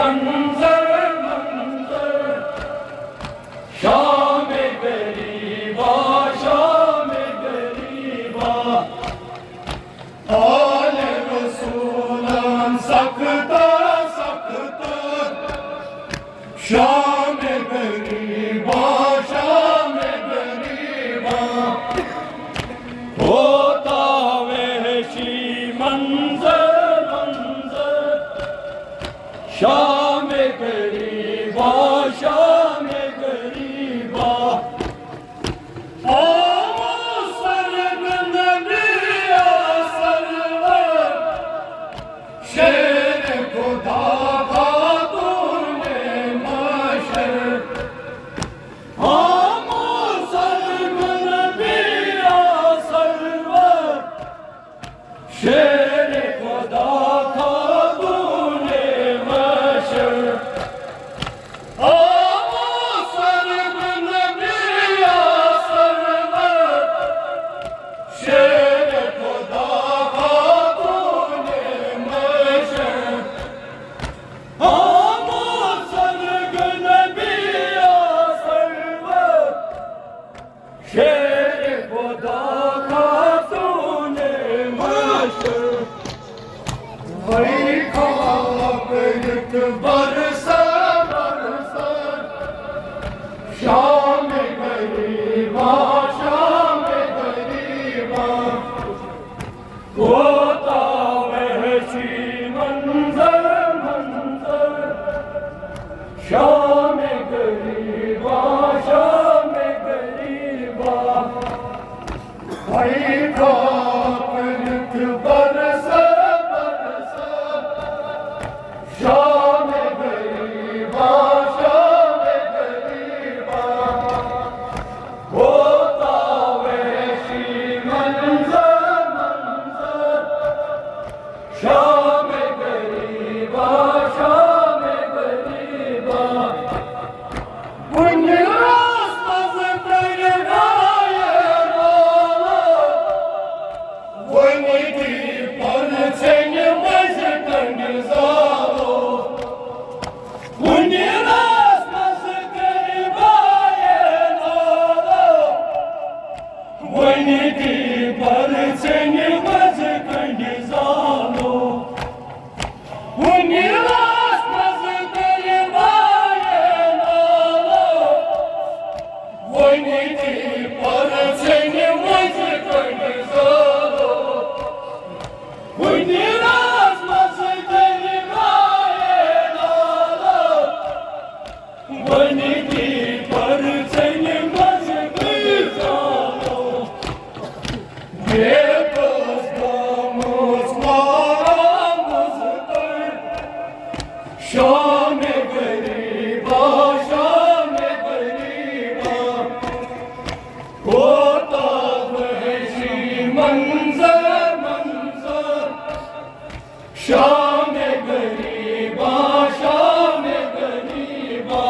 मंजर मंजर शाम गरीबा शाम गरीबा आल रसूलन सख्ता सख्ता शाम गरीबा शाम गरीबा होता वहशी मंजर मंजर शाम गरीबा शाम गरीबा शेर खुदा का तूने माशर शेर खुदा का तूने माशर शेर खुदा का तूने माशर शेर खुदा का तूने माशर वही ख्वाब एक बरसा बरसा शाम गरीबा शाम गरीबा होता वहशी मंजर मंजर शाम गरीबा शाम गरीबा वही ख्वाब एक बरसा बरसा शाम गरीबा शाम गरीबा होता वहशी मंजर मंजर शाम गरीबा शाम गरीबा शाम गरीबा शाम गरीबा होता वहशी मंजर मंजर शाम गरीबा शाम गरीबा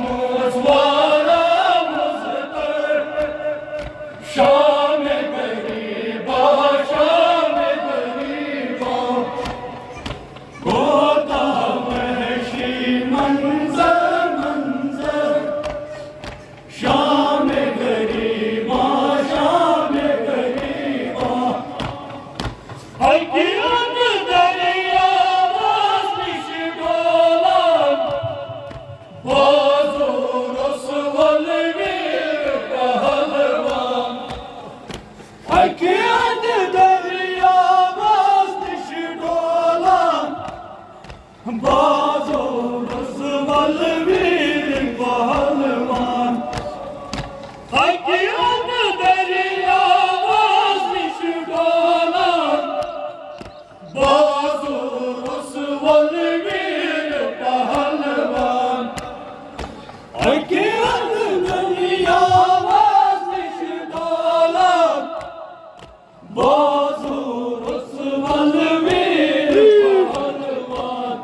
बेकसवारा मुज़तर शाम गरीबा शाम गरीबा होता वहशी मंजर मंजर शाम गरीबा शाम गरीबा हकीकत दरिया वास्तिश डोलान बाजो रसवल वीर पहलवान हकीकत दरिया वास्तिश डोलान बाजो रसवल वीर पहलवान हकीकत दरिया वास्तिश डोलान बाजो रसवल वीर पहलवान हकीकत दरिया वास्तिश डोलान बाजो रसवल वीर पहलवान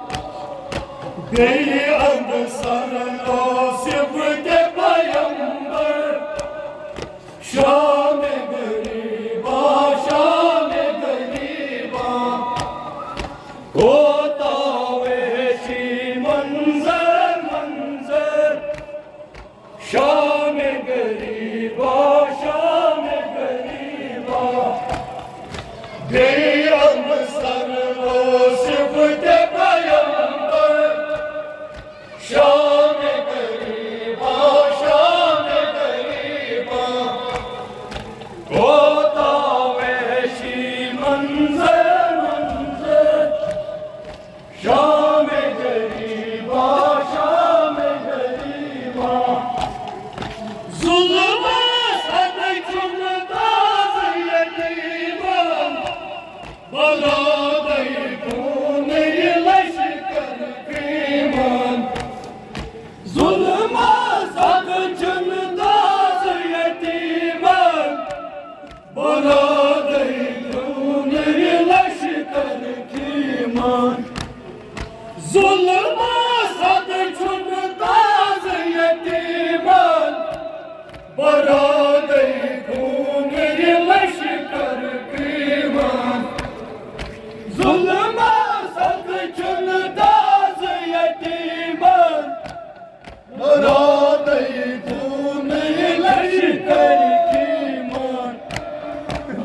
बेअद सर लो सिफ़त पैगंबर शाम गरीबा शाम गरीबा होता वैसी मंजर मंजर शाम गरीबा शाम गरीबा बेअम सरलो सिबते पैगंबर शाम गरीबा शाम गरीबा होता वैसी मंजर मंजर शाम गरीबा शाम गरीबा जुल्म सद चुनदाज यतीमम बला दई खून लश्कर कीमन जुल्म सद चुनदाज यतीमम बला दई खून लश्कर कीमन जुल्म सद चुनदाज यतीमन बरादई खून लश्कर कीमन जुल्म सद चुनदाज यतीमन बरादई खून लश्कर कीमन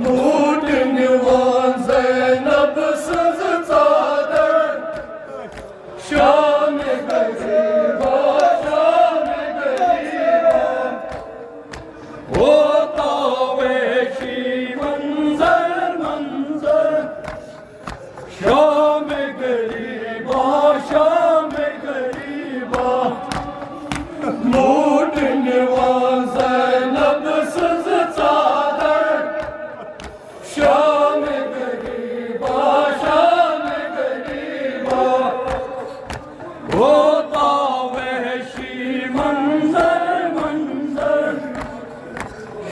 लूट निवान ज़ैनब सज चादर शाम गरीबा शाम गरीबा होता वैसी मंजर मंजर शाम गरीबा शाम गरीबा लूट निवान ज़ैनब सज चादर शाम गरीबा शाम गरीबा होता वैसी मंजर मंजर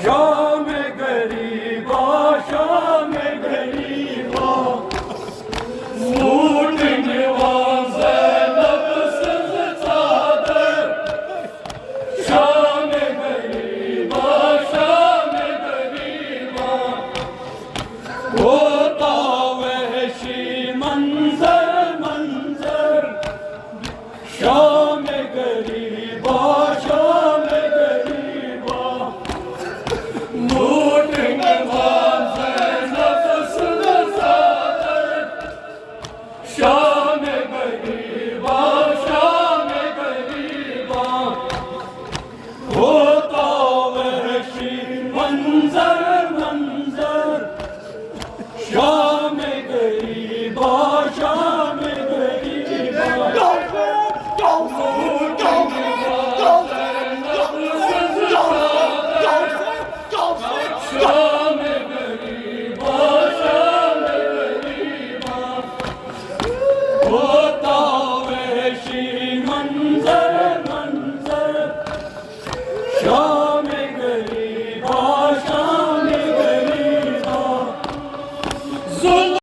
शाम गरीबा शाम गरीबा लूट निवान ज़ैनब सज चादर शाम गरीबा शाम गरीबा होता वैसी मंजर मंजर शाम गरीबा शाम गरीबा लूट निवान ज़ैनब सज चादर शाम